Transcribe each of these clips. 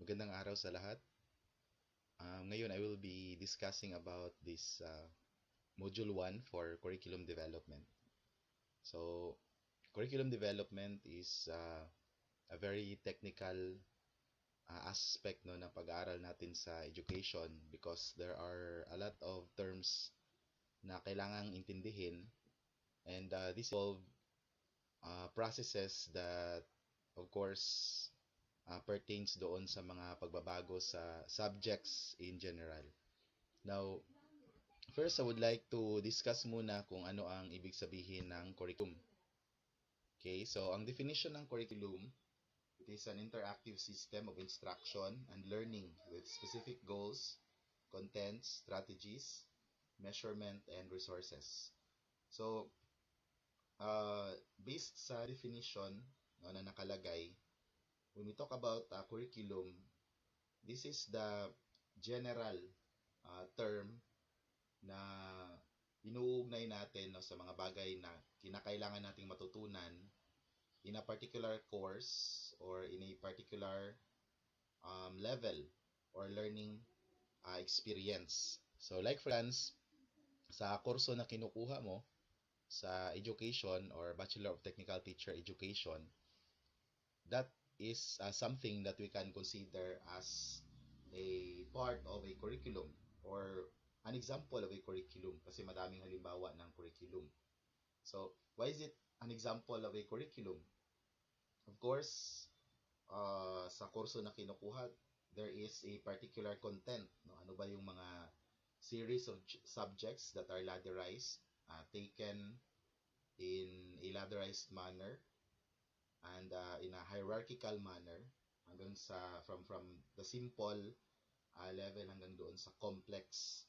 Magandang araw sa lahat. Ngayon I will be discussing about this Module 1 for curriculum development. So, curriculum development is a very technical aspect no, ng pag-aaral natin sa education because there are a lot of terms na kailangang intindihin and this involve processes that of course pertains doon sa mga pagbabago sa subjects in general. Now, first, I would like to discuss muna kung ano ang ibig sabihin ng curriculum. Okay, so ang definition ng curriculum, it is an interactive system of instruction and learning with specific goals, contents, strategies, measurement, and resources. So, based sa definition no, na nakalagay, when we talk about curriculum, this is the general term na inuugnay natin no, sa mga bagay na kinakailangan nating matutunan in a particular course or in a particular level or learning experience. So like for instance, sa kurso na kinukuha mo sa education or Bachelor of Technical Teacher Education, that is something that we can consider as a part of a curriculum or an example of a curriculum kasi madaming halimbawa ng curriculum. So, why is it an example of a curriculum? Of course, sa kurso na kinukuha, there is a particular content. No? Ano ba yung mga series of subjects that are ladderized, taken in a ladderized manner and in a hierarchical manner hanggang sa from the simple level hanggang doon sa complex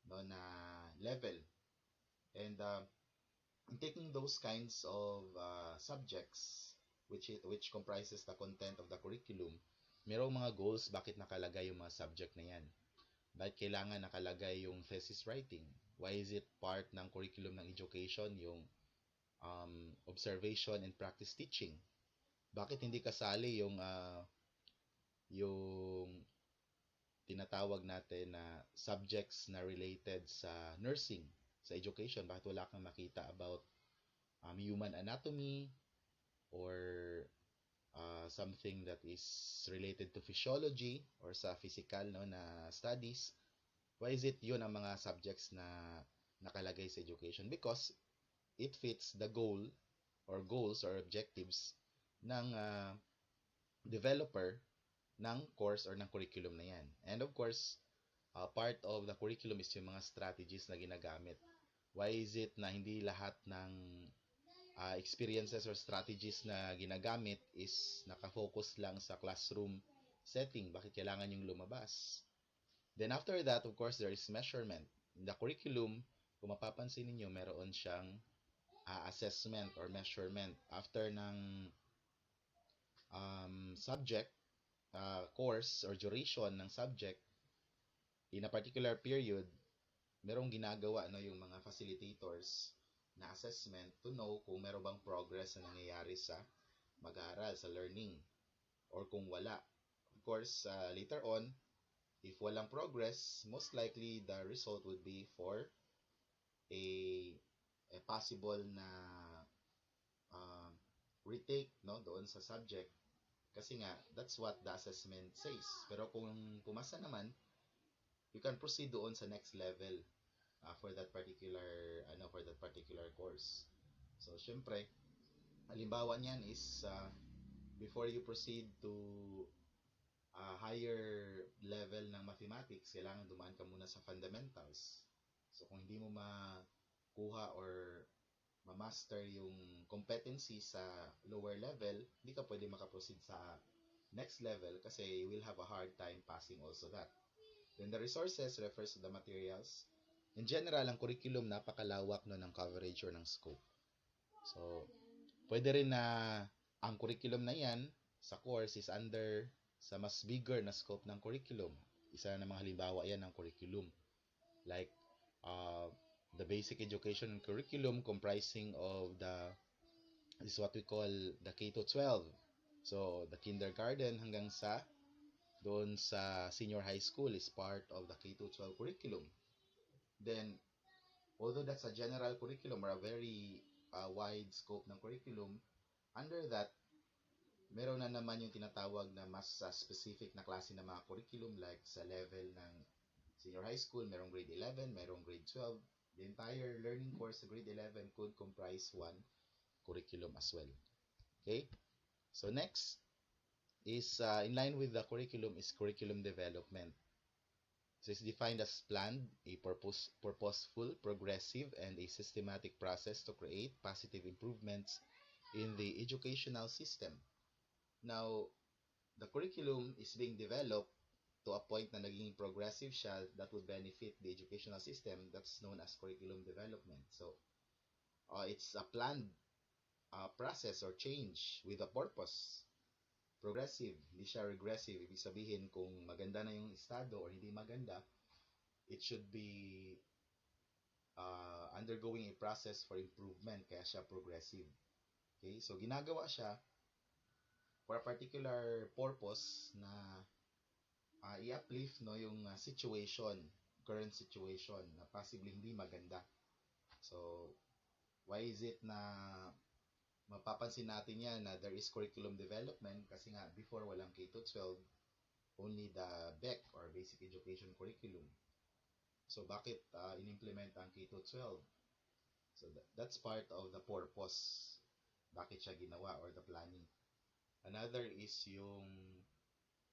no, na level. And taking those kinds of subjects which comprises the content of the curriculum, merong mga goals bakit nakalagay yung mga subject na yan. Bakit kailangan nakalagay yung thesis writing? Why is it part ng curriculum ng education yung observation and practice teaching? Bakit hindi kasali yung tinatawag natin na subjects na related sa nursing, sa education? Bakit wala kang makita about human anatomy or something that is related to physiology or sa physical no, na studies? Why is it yun ang mga subjects na nakalagay sa education? Because it fits the goal or goals or objectives ng developer ng course or ng curriculum na yan. And of course, part of the curriculum is yung mga strategies na ginagamit. Why is it na hindi lahat ng experiences or strategies na ginagamit is nakafocus lang sa classroom setting? Bakit kailangan yung lumabas? Then after that, of course, there is measurement. In the curriculum, kung mapapansin niyo meron siyang assessment or measurement after ng subject, course or duration ng subject in a particular period, merong ginagawa no, yung mga facilitators na assessment to know kung meron bang progress na nangyayari sa mag-aaral, sa learning, or kung wala. Of course, later on, if walang progress, most likely the result would be for a possible na retake no, doon sa subject. Kasi nga, that's what the assessment says. Pero kung pumasa naman, you can proceed doon sa next level for that particular course. So, syempre, halimbawa niyan is before you proceed to higher level ng mathematics, kailangan dumaan ka muna sa fundamentals. So, kung hindi mo makuha or ma-master yung competency sa lower level, hindi ka pwede makaproceed sa next level kasi you will have a hard time passing also that. Then the resources refers to the materials. In general, ang curriculum napakalawak no, ng coverage or ng scope. So, pwede rin na ang curriculum na yan sa course is under sa mas bigger na scope ng curriculum. Isa na mga halimbawa yan ng curriculum. Like, the basic education curriculum comprising of this is what we call the K-12. So, the kindergarten hanggang sa doon sa senior high school is part of the K-12 curriculum. Then, although that's a general curriculum or a very wide scope ng curriculum, under that, meron na naman yung tinatawag na mas specific na klase ng mga curriculum like sa level ng senior high school, merong grade 11, merong grade 12. The entire learning course sa grade 11 could comprise one curriculum as well. Okay? So next is in line with the curriculum is curriculum development. So it's defined as planned, a purposeful, progressive, and a systematic process to create positive improvements in the educational system. Now, the curriculum is being developed to a point na naging progressive siya that would benefit the educational system. That's known as curriculum development. So, it's a planned process or change with a purpose. Progressive, hindi siya regressive. Ibig sabihin, kung maganda na yung estado or hindi maganda, it should be undergoing a process for improvement, kaya siya progressive. Okay? So, ginagawa siya for a particular purpose na i-uplift no, yung current situation na possibly hindi maganda. So, why is it na mapapansin natin yan na there is curriculum development kasi nga before walang K-12, only the BEC or Basic Education Curriculum. So, bakit in-implement ang K-12? So, that's part of the purpose. Bakit siya ginawa or the planning. Another is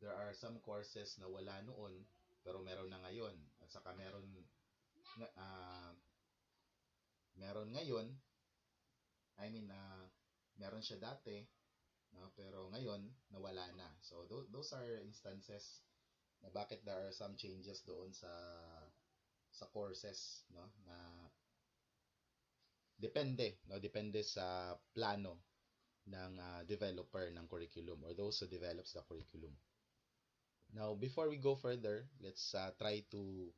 there are some courses na wala noon pero meron na ngayon. At saka meron ngayon, meron siya dati, no? Pero ngayon, nawala na. So, those are instances na bakit there are some changes doon sa courses, no? Na depende sa plano ng developer ng curriculum or those who develops the curriculum. Now, before we go further, let's try to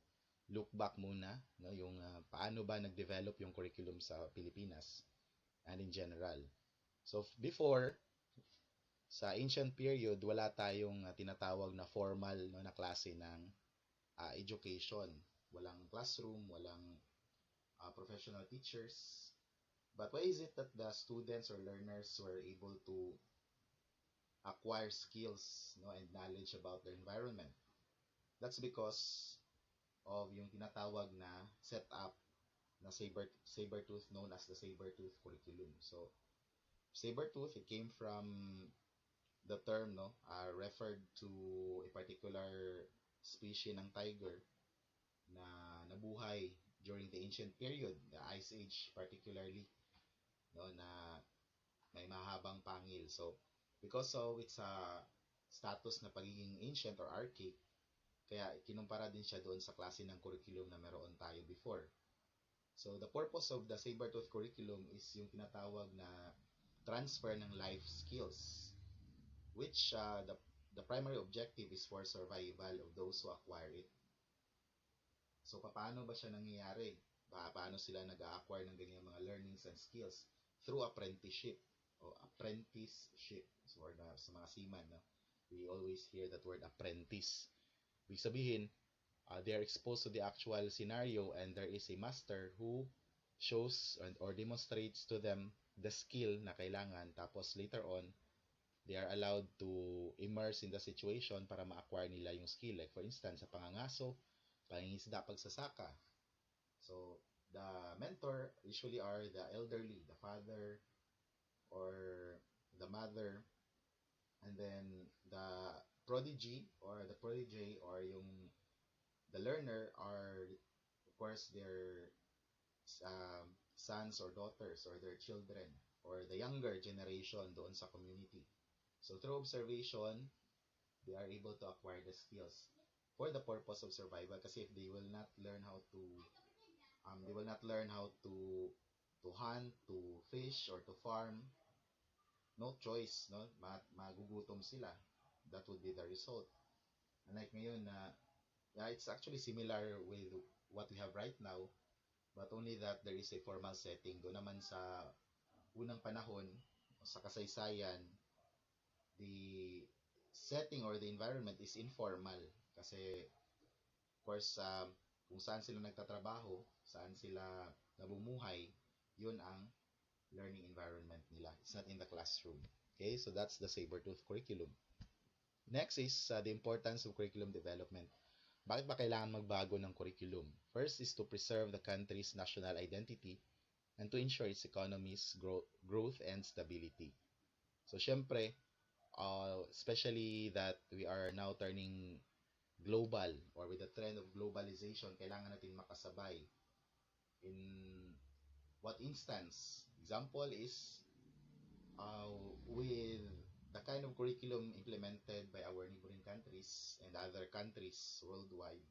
look back muna, no, yung paano ba nag-develop yung curriculum sa Pilipinas and in general. So, before, sa ancient period, wala tayong tinatawag na formal no, na klase ng education. Walang classroom, walang professional teachers. But why is it that the students or learners were able to acquire skills no, and knowledge about their environment? That's because of yung tinatawag na setup na saber-tooth known as the saber-tooth curriculum. So, saber-tooth, it came from the term referred to a particular species ng tiger na nabuhay during the ancient period, the Ice Age particularly, no, na may mahabang pangil. So, because of its status na pagiging ancient or archaic, kaya kinumpara din siya doon sa klase ng curriculum na meron tayo before. So, the purpose of the saber-tooth curriculum is yung tinatawag na transfer ng life skills, which the primary objective is for survival of those who acquire it. So, paano ba siya nangyayari? Paano sila nag-acquire ng ganyang mga learnings and skills? Through apprenticeship. So, sa mga seaman, no? We always hear that word apprentice. Ibig sabihin, they are exposed to the actual scenario and there is a master who shows or demonstrates to them the skill na kailangan. Tapos later on, they are allowed to immerse in the situation para ma-acquire nila yung skill. Like for instance, sa pangangaso, pangingisda, pagsasaka. So, the mentor usually are the elderly, the father or the mother, and then the prodigy or the protege or the learner are of course their sons or daughters or their children or the younger generation doon sa community. So through observation, they are able to acquire the skills for the purpose of survival. Kasi if they will not learn how to hunt, to fish, or to farm, no choice, no, magugutom sila. That would be the result. Unlike ngayon na it's actually similar with what we have right now, but only that there is a formal setting. Doon naman sa unang panahon, sa kasaysayan, the setting or the environment is informal. Kasi, of course, kung saan sila nagtatrabaho, saan sila nabumuhay, yun ang learning environment nila. It's not in the classroom. Okay, so that's the saber-tooth curriculum. Next is the importance of curriculum development. Bakit ba kailangan magbago ng curriculum? First is to preserve the country's national identity and to ensure its economy's growth and stability. So, syempre, especially that we are now turning global or with the trend of globalization, kailangan natin makasabay. In what instance? Example is with the kind of curriculum implemented by our neighboring countries and other countries worldwide,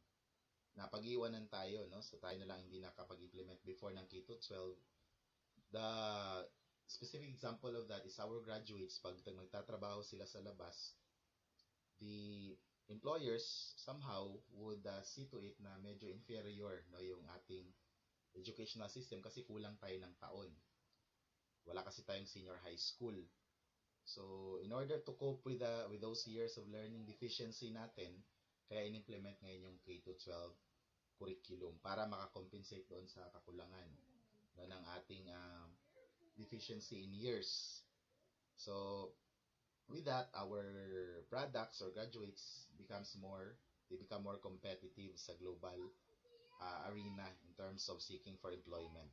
na pag-iwanan tayo, no? So tayo na lang hindi nakapag-implement before ng K-12. The specific example of that is our graduates, pag magtatrabaho sila sa labas, the employers somehow would see to it na medyo inferior, no, yung ating educational system kasi kulang tayo ng taon. Wala kasi tayong senior high school. So, in order to cope with those years of learning deficiency natin, kaya in-implement ngayon yung K-12 curriculum para makakompensate doon sa kakulangan, no, ng ating deficiency in years. So, with that, our products or graduates they become more competitive sa global arena in terms of seeking for employment.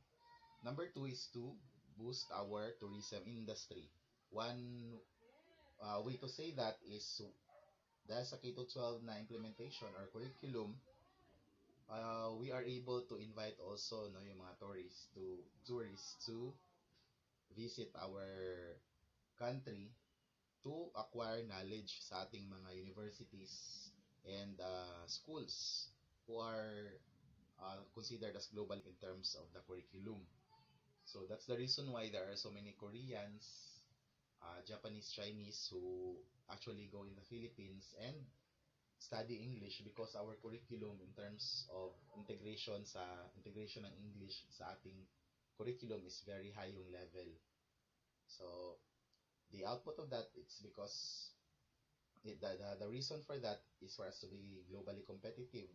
Number two is to boost our tourism industry. One way to say that is dahil sa K-12 na implementation or curriculum, we are able to invite also, no, yung mga tourists to visit our country to acquire knowledge sa ating mga universities and schools who are considered as global in terms of the curriculum. So that's the reason why there are so many Koreans, Japanese, Chinese who actually go in the Philippines and study English because our curriculum in terms of integration ng English sa ating curriculum is very high yung level. So the output of that, it's because the reason for that is for us to be globally competitive,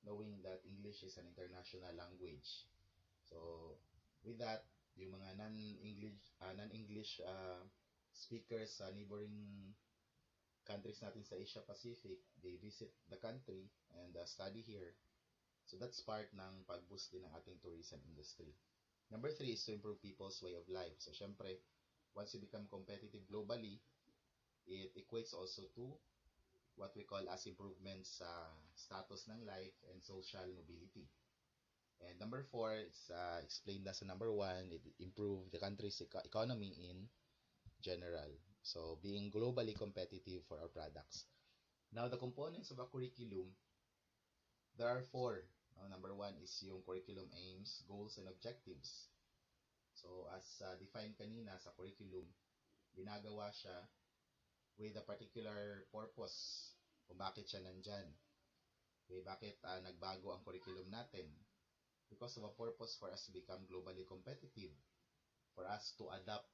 knowing that English is an international language. So with that, yung mga non-English speakers sa neighboring countries natin sa Asia Pacific, they visit the country and study here. So that's part ng pag-boost din ng ating tourism industry. Number three is to improve people's way of life. So syempre, once you become competitive globally, it equates also to what we call as improvements sa status ng life and social mobility. And number four, it's explained as a number one, it improve the country's economy in general. So being globally competitive for our products. Now, the components of a curriculum, there are four. Number one is yung curriculum aims, goals, and objectives. So as defined kanina sa curriculum, ginagawa siya with a particular purpose kung bakit siya nandyan. Okay, bakit nagbago ang curriculum natin? Because of a purpose for us to become globally competitive, for us to adapt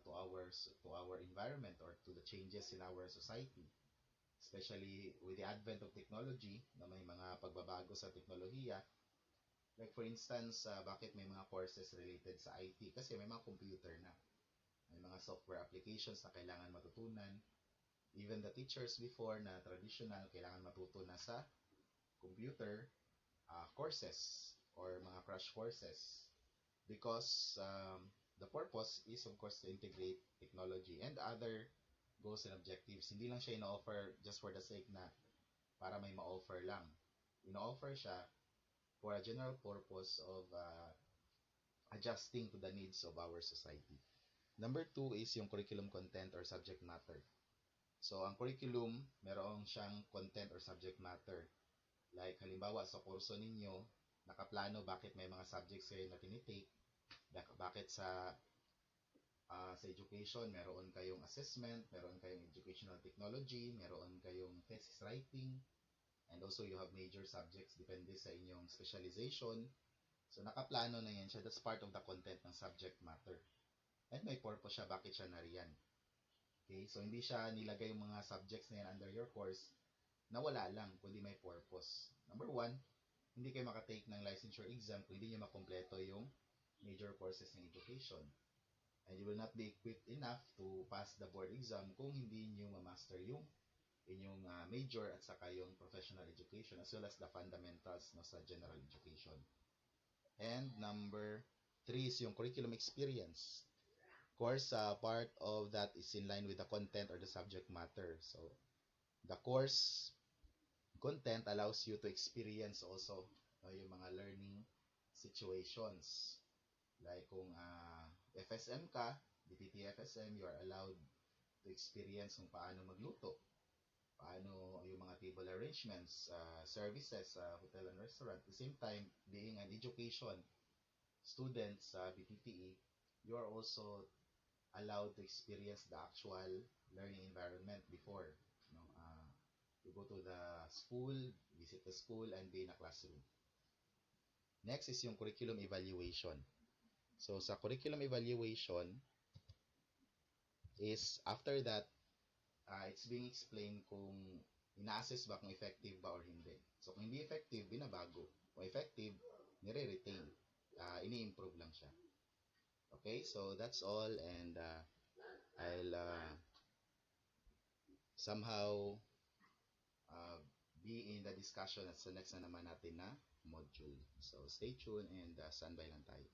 to our environment or to the changes in our society, especially with the advent of technology na may mga pagbabago sa teknolohiya. Like for instance, bakit may mga courses related sa IT? Kasi may mga computer na, may mga software applications na kailangan matutunan. Even the teachers before na traditional, kailangan matuto na sa computer courses or mga crash courses, because the purpose is of course to integrate technology and other goals and objectives. Hindi lang siya ino-offer just for the sake na para may ma-offer lang. Ino-offer siya for a general purpose of adjusting to the needs of our society. Number two is yung curriculum content or subject matter. So, ang curriculum, meron siyang content or subject matter. Like, halimbawa, sa kurso ninyo, nakaplano bakit may mga subjects kayo na tinitake, bakit sa education, meron kayong assessment, meron kayong educational technology, meron kayong thesis writing, and also you have major subjects depende sa inyong specialization. So, nakaplano na yan siya. That's part of the content ng subject matter. And may purpose siya, bakit siya nariyan. Okay? So, hindi siya nilagay yung mga subjects na yan under your course na wala lang, kundi may purpose. Number one, hindi kayo makatake ng licensure exam kung hindi nyo makompleto yung major courses ng education. And you will not be equipped enough to pass the board exam kung hindi nyo ma-master yung inyong major at saka yung professional education as well as the fundamentals no, sa general education. And number three is yung curriculum experience. Of course, part of that is in line with the content or the subject matter. So, the course content allows you to experience also no, yung mga learning situations. Like kung FSM ka, DPT FSM, you are allowed to experience kung paano magluto, paano yung mga table arrangements, services sa hotel and restaurant. At the same time, being an education student sa BPTE, you are also allowed to experience the actual learning environment before. You know, you go to the school, visit the school, and be in a classroom. Next is yung curriculum evaluation. So, sa curriculum evaluation is after that, it's being explained kung ina-assess ba kung effective ba or hindi. So, kung hindi effective, binabago. Kung effective, nire-retain. Ini-improve lang siya. Okay, so that's all and I'll somehow uh, be in the discussion at sa next na naman natin na module. So, stay tuned and standby lang tayo.